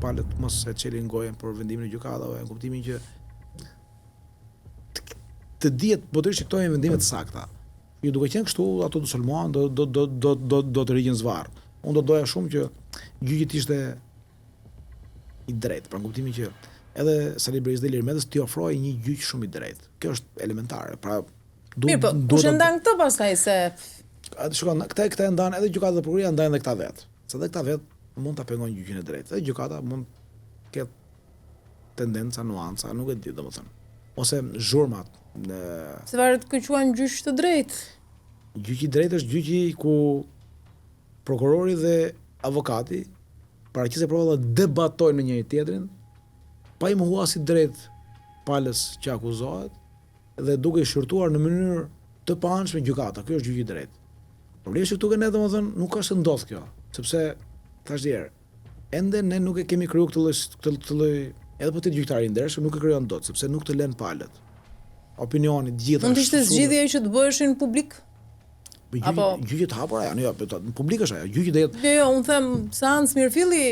palët mos e çelin gojen për vendimin e gjykatave, në kuptimin që të dihet botërisht që këto janë vendime të sakta. Ju duke qenë kështu, ato do sulmohen, do të rigjen zvarr. Unë do doja shumë që gjyqi të ishte i drejtë, për kuptimin që edhe Sali Berisha dhe Ilir Metës t'i ofrojë një gjyq shumë i drejtë. Kjo është elementare. Pra mirë, po kush e ndan këtë pastaj se shikon, këta e ndan edhe gjykata dhe prokuroria ndajnë edhe këta vetë. Se edhe këta vetë mund ta pengojnë gjyqin e drejtë. Edhe gjykata mund ketë tendenca, nuanca, nuk e di domethënë. Ose zhurmat në se varet kë quajnë gjyq të drejtë. Gjyqi i drejtë është gjyqi ku prokurori dhe avokati paraqisë prova debatojnë me njëri tjetrin pa i mohuar drejt palës që akuzohet dhe duke i shqyrtuar në mënyrë të paanshme gjykata. Ky është gjyqi i drejtë. Problemi është këtu që ne domethënë nuk ka se ndodh kjo, sepse thash herë, ende ne nuk e kemi krijuar këtë lloj edhe po të gjyqtari i ndershëm nuk e krijon dot, sepse nuk të lën palët. Opinioni të gjitha. Mund të ishte zgjedhja që të bëheshin publik? Apo gjyqi të hapur ajo, jo, në publik është ajo. Gjyqi do jetë. Jo, unë them seancë mirëfilli,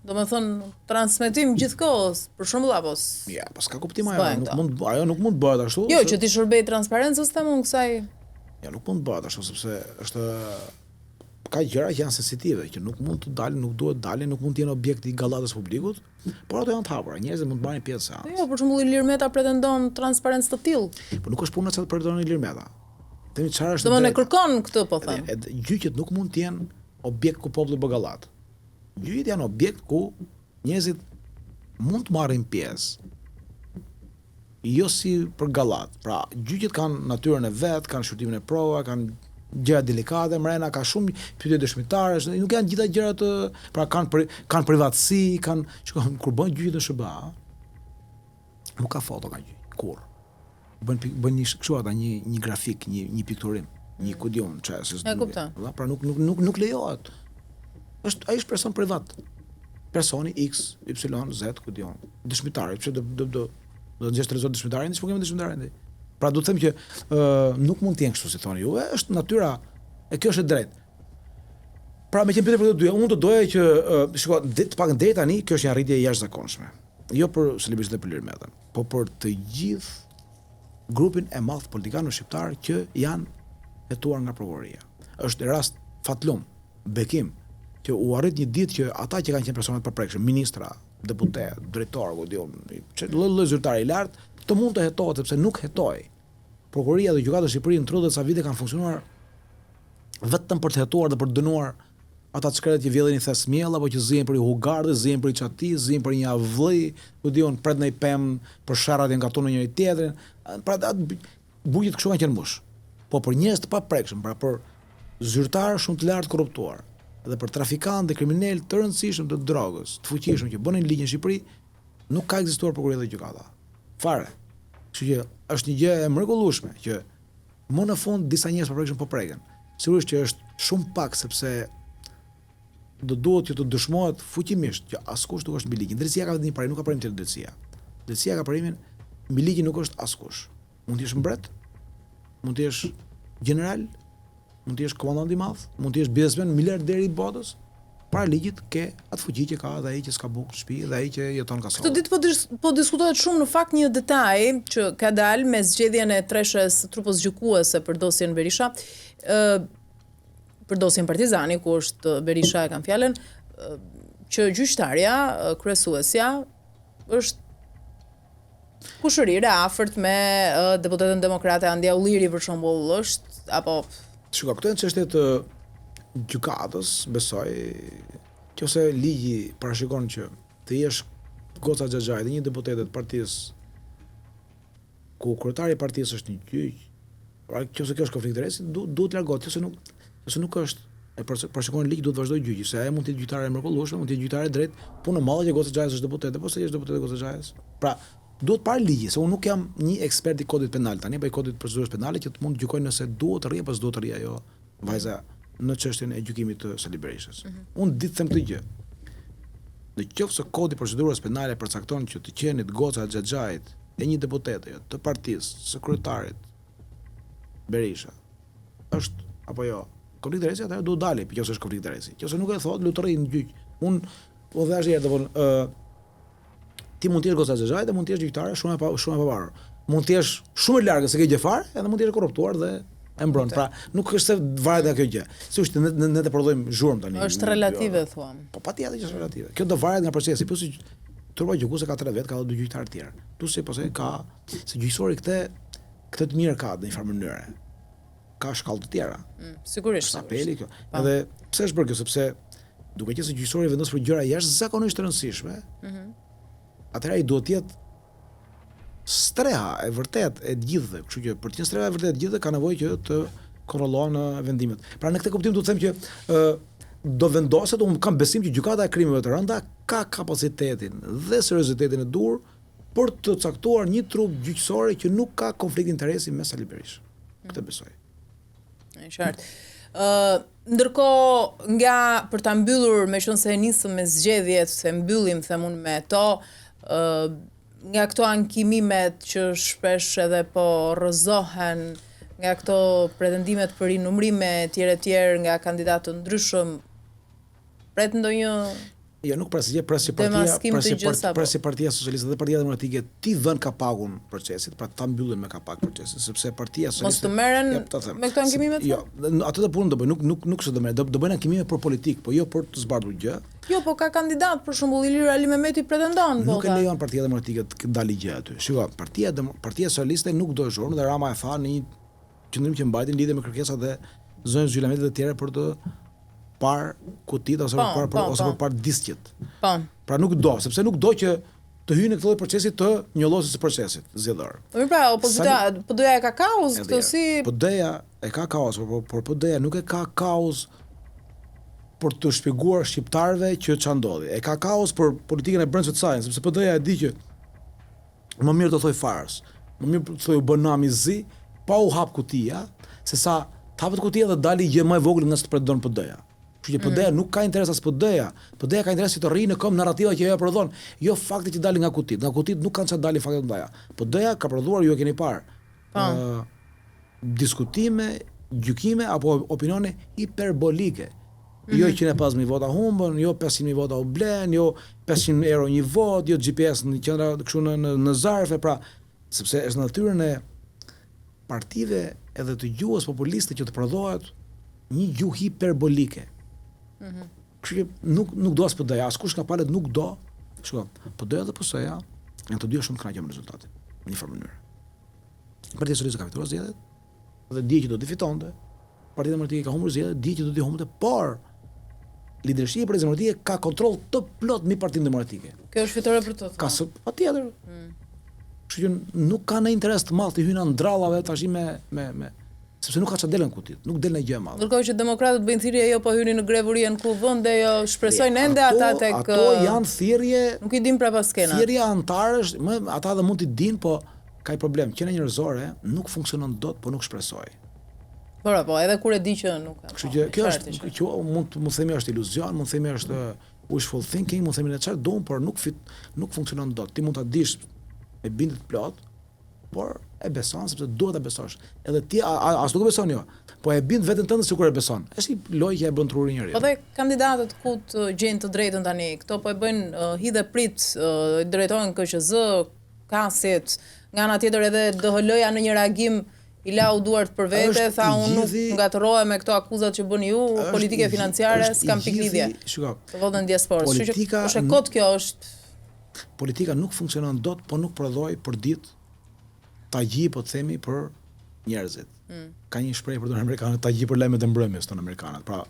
domethënë transmetim gjithkohës, për shembull apo. Ja, pas ka kuptim ajo, nuk mund bëhet ashtu. Jo, që ti shërbej transparencës them unë kësaj. Ja, nuk mund bëhet ashtu sepse është ka gjëra që janë sensitive, që nuk mund të dalin, nuk duhet dalin, nuk mund të jenë objekt i gallatës publikut, por ato janë të hapura. Njerëzit mund të marrin pjesë seancë. Jo, për shembull Ilir Meta pretendon transparencë të tillë. Po nuk është puna se pretendon Ilir Meta. Themi çfarë është. Domethënë kërkon këtë po them. Gjyqet nuk mund të jenë objekt ku populli bë gallat. Gjyqet janë objekt ku njerëzit mund të marrin pjesë. Jo si për gallat. Pra, gjyqet kanë natyrën e vet, kanë shqyrtimin e prova, kanë gjëra delikate, mrena ka shumë pyetje dëshmitare, nuk janë gjitha gjëra të, pra kanë privatësi, shikoj kur bën gjyqet në SBA, nuk ka foto ka gjyq, kur. Bën një kështu ata një grafik, një pikturim, një kudion, çfarë. E kuptoj. Pra nuk lejohet. Ai është person privat. Personi X, Y, Z, kudion. Dëshmitari, pse do nxjesh trezor dëshmitarin, s'po kemi dëshmitarin. Pra do të them që nuk mund të jenë kështu si thoni ju, është natyra e kjo është e drejtë. Pra me qenë pyetje për të dyja, unë do doja që shikoj, të paktën deri tani kjo është një arritje e jashtëzakonshme. Jo për Sali Berisha dhe për Ilir Metën, po për të gjithë grupin e madh politikanëve shqiptar që janë hetuar nga prokuroria. Është rast fatlum, bekim, që u arrit një ditë që ata që kanë qenë personat përprekshëm, ministra, deputet, drejtor, lloj zyrtari i lartë, të mund të hetohet sepse nuk hetoi. Prokuroria dhe gjykata e Shqipërisë në 30 sa vite kanë funksionuar vetëm për të hetuar dhe për të dënuar ata çkret që vjedhin i thes miell apo që zihen për hugardë, zihen për çati, zihen për një avllë, ku diun pret në pemë për sherrat e ngatuar në njëri tjetrin. Pra atë bujit kështu kanë qenë mush. Po për njerëz të paprekshëm, pra për zyrtarë shumë të lartë korruptuar dhe për trafikantë dhe kriminalë të rëndësishëm të drogës, të fuqishëm që bënin ligj në Shqipëri, nuk ka ekzistuar prokuroria dhe gjykata. Fare. Kështu që është një gjë e mrekullueshme që më në fund disa njerëz paprekshëm po preken. Sigurisht që është shumë pak sepse do duhet që të dëshmohet fuqimisht që askush nuk është mbi ligjin. Drejtësia ka vetëm një parim, nuk ka parim tjetër drejtësia. Drejtësia ka parimin mbi ligjin nuk është askush. Mund të jesh mbret, mund të jesh general, mund të jesh komandant i madh, mund të jesh biznesmen miliarder i botës. Para ligjit ke atë fuqi që ka dhe ai që s'ka bukë në shtëpi dhe ai që jeton ka Këtë ditë po diskutohet shumë në fakt një detaj që ka dalë me zgjedhjen e treshës trupës gjykuese për dosjen Berisha, për dosjen Partizani, ku është Berisha e kanë fjalën, që gjyqtarja, kryesuesja, është kushërire afërt me deputetën demokrate Andia Ulliri për shembull, është apo shiko, këto janë çështje të gjykatës, besoj, nëse ligji parashikon që të jesh Goca Xhaxhaj dhe një deputet të partisë ku kryetari i partisë është një gjyq, pra nëse kjo është konflikt interesi, duhet largohet, nëse nuk është e parashikon ligj duhet vazhdoj gjyqi, se ai mund të jetë gjyqtare mrekullueshme, mund të jetë gjyqtare drejt, punë e madhe që Goca Xhaxhaj është deputet, po se është deputet Goca Xhaxhaj. Pra, duhet parë ligji, se unë nuk jam një ekspert i kodit penal tani, apo i kodit procedurës penale që të mund të gjykoj nëse duhet të rri apo s'duhet të rri ajo vajza në çështjen e gjykimit të Sali Berishës. Unë ditë them këtë gjë. Në qoftë se kodi i procedurës penale përcakton që të qenit Goca Xhaxhajit e një deputete të partisë, së kryetarit Berisha, është apo jo konflikt interesi, atëherë duhet dalë, nëse është konflikt interesi. Nëse nuk e thot, lut rri në gjyq. Unë po dhe është herë domthon ti mund të jesh goca xhexhaj dhe mund të jesh gjyqtare shumë e pavarur. Mund të jesh shumë e largë se ke gjë fare, edhe mund të jesh korruptuar dhe e mbron. Pra, nuk është se varet nga kjo gjë. Si është ne të prodhojmë zhurmë tani. Është relative thuam. Po patjetër që është relative. Kjo do varet nga procesi, po si turpa gjykuese ka 3 vjet, ka 2 gjyqtarë të tjerë. Tu se po se ka se gjyqësori këtë të mirë ka në një farë mënyrë. Ka shkallë të tjera. Sigurisht. Apeli kjo. Edhe pse është bërë kjo? Sepse duke qenë se gjyqësori vendos për gjëra jashtëzakonisht të rëndësishme. Atëherë ai duhet të jetë streha e vërtet e gjithëve, kështu që për të qenë streha e vërtet e gjithëve ka nevojë që të kontrollon vendimet. Pra në këtë kuptim do të them që do vendoset, unë kam besim që gjykata e krimeve të rënda ka kapacitetin dhe seriozitetin e dur për të caktuar një trup gjyqësore që nuk ka konflikt interesi me Sali Berisha. Këtë besoj. Është qartë. Ndërkohë nga për ta mbyllur, meqense e nisëm me zgjedhjet, se mbyllim them unë me to, nga këto ankimimet që shpesh edhe po rrëzohen, nga këto pretendimet për rinumrime tjerë nga kandidatë të ndryshëm, pret ndonjë Jo, nuk pres që Partia Socialiste dhe Partia Demokratike ti dhën kapakun procesit, pra ta mbyllin me kapak procesin, sepse Partia Socialiste mos të merren me këto ankimimet? Jo, atë të punën do bëjnë, nuk se do merren, do bëjnë ankimime për politik, po jo për të zbardhur gjë. Jo, po ka kandidat, për shembull Ilir Ali Mehmeti pretendon. Nuk e lejon Partia Demokratike të dalë gjë aty. Shiko, Partia Socialiste nuk do zhurmë dhe Rama e tha në një qendrim që mbajti lidhje me kërkesat e zonës zhylametit të tjera për të par kutit ose për par diskjet. Pra nuk do, sepse nuk do që të hyjë në këtë lloj procesi të njollosjes së procesit zgjedhor. Po mirë, pra opozita PD-ja e ka kaos këtë si PD-ja e ka kaos, por PD-ja nuk e ka kaos për të shpjeguar shqiptarëve që ç'a ndodhi. E ka kaos për politikën e brendshme të saj, sepse PD-ja e di që më mirë të thoj farës, më mirë të thoj u bën namizi pa u hap kutia, sesa të hapet kutia dhe dali gjë më e vogël nga s'të pretendon PD-ja. Kështu që PD-ja nuk ka interes as PD-ja. PD-ja ka interes që të rrijë në këmbë narrativa që ajo prodhon, jo fakti që dalin nga kutit. Nga kutit nuk kanë çfarë dalin fakte të mëdha. PD-ja ka prodhuar, ju e keni parë. Diskutime, gjykime apo opinione hiperbolike. Jo 150.000 vota humbën, jo 500.000 vota u blen, jo 500 euro një vot, jo GPS në qendra kështu në zarfe, pra sepse është natyrën e partive edhe të gjuhës populiste që të prodhohet një gjuhë hiperbolike. Kështu që nuk do as PD-ja, askush nga palët nuk do. Shiko, PD-ja dhe PS-ja janë të dy shumë të kënaqur me rezultatin, në një farë mënyrë. Partia Socialiste ka fituar zgjedhjet dhe di që do të fitonte. Partia Demokratike ka humbur zgjedhjet, di që do të humbte, por lidership për Demokratike ka kontroll të plot mbi Partinë Demokratike. Kjo është fitore për të. Ka patjetër. Kështu që nuk ka në interes të madh të hyjnë ndrallave tash me sepse nuk ka çfarë delën kutit, nuk del në gjë e madhe. Ndërkohë që demokratët bëjnë thirrje jo po hyrin në grevurinë ku vende jo shpresojnë ende ata tek ato janë thirrje, nuk i dim pra pas skena. Thirrje antarësh, ata dhe mund t'i dinë, po ka një problem, qenia njerëzore nuk funksionon dot, po nuk shpresoj. Po, edhe kur e di që nuk ka. Kështu që kjo është që mund themi është iluzion, mund themi është wishful thinking, mund themi ne çfarë duam, por nuk funksionon dot. Ti mund ta dish me bindje të plot, por e beson sepse duhet ta besosh. Edhe ti as nuk e beson jo, po e bind veten tënde sikur e beson. Është një lojë që e bën trurin njeriu. Po dhe kandidatët ku të gjejnë të drejtën tani, këto po e bëjnë hidhe prit, drejtohen KQZ, kasit, nga ana tjetër edhe DHL-ja në një reagim i lau duart për vete, tha unë nuk ngatërohem me këto akuzat që bën ju, politike financiare, s'kam pikë lidhje. Shiko. Të votën diasporës. Politika është e kot kjo është. Politika nuk funksionon dot, po nuk prodhoi për ditë tagji, po të themi, për njerëzit. Ka një shprehje për amerikanët, tagji për lajmet e mbrëmjes tonë amerikanët. Pra,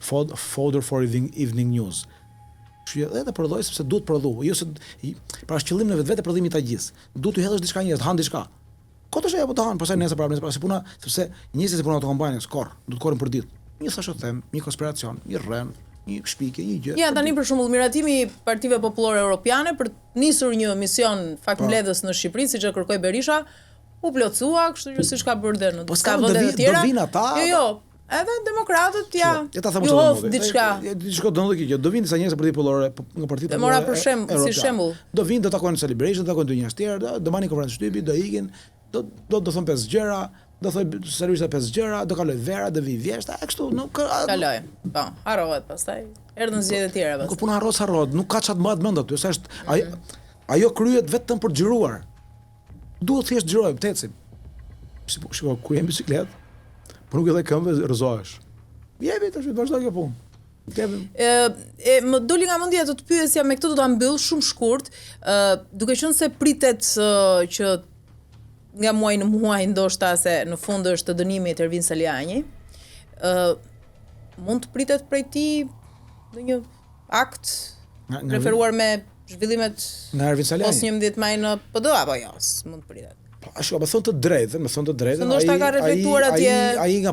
fodder for evening news. Kështu që edhe prodhoi sepse duhet prodhu, jo se pra është qëllim në vetvete prodhimi i tagjis. Duhet të hedhësh diçka njerëz, të han diçka. Kot është ajo po të han, pastaj nesër para nesër, pra se puna, sepse njerëzit që punojnë ato kompanie skor, do të korrin për ditë. Një thashë them, një konspiracion, një rrem, një shpikje, një gjë. Ja, tani për shembull miratimi i Partive Popullore Europiane për të nisur një mision faktmbledhës në Shqipëri, siç e kërkoi Berisha, u plotësua, kështu që siç ka bërë dhe në vende të tjera. Do vinë ata. Jo, edhe demokratët ja. Ju hof diçka. Diçka do ndodhi kjo. Do vinë disa njerëz Partive Popullore nga Partia Popullore. Mora për shembull, si shembull. Do vinë, do takojnë Celebration, do takojnë dy njerëz tjerë, do marrin konferencë shtypi, do ikin, do thon pesë gjëra, do thoj servisha 5 gjëra, do kaloj vera, do vi vjeshta, e kështu, nuk ka Kaloj. Po, harrohet pastaj. Erdhën zgjedhjet e tjera nuk pastaj. puna harrohet, nuk ka çat mbad mend aty, sa është ajo kryhet vetëm për xhiruar. Duhet thjesht xhirojmë, tecim. Shiko, kur jemi biciklet, po nuk e dhe këmbë rrezohesh. Jepi tash vazhdo kjo punë. Më doli nga mendja të pyesja, me këtë do ta mbyll shumë shkurt, duke qenë se pritet që nga muaj në muaj ndoshta se në fund është dënimi i Ervin Saliani, mund të pritet prej tij ndonjë akt referuar me zhvillimet nga Ervin Saliani. Pas 11 maj në PD apo jo, s'mund të pritet. Ashtu, me thon të drejtën, ndoshta ka reflektuar atje. Ai nga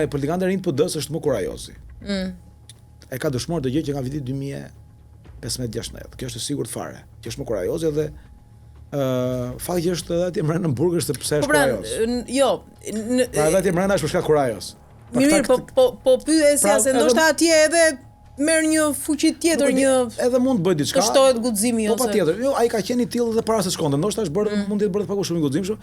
politikanët e rinj të PD-s është më kurajozi. E ka dëshmuar të gjë që nga viti 2015-16. Kjo është e sigurt fare. Që është më kurajozi dhe fakti që është edhe atje mbrenda në burg është pse është kurajoz. Jo, pra edhe atje mbrenda është për shkak kurajos. Mirë, po pyesja se ndoshta atje edhe merr një fuqi tjetër, një edhe mund të bëj diçka. Kështohet guximi Po patjetër. Jo, ai ka qenë i tillë edhe para se shkonte. Ndoshta është bërë mund të jetë bërë pak më shumë i guximshëm.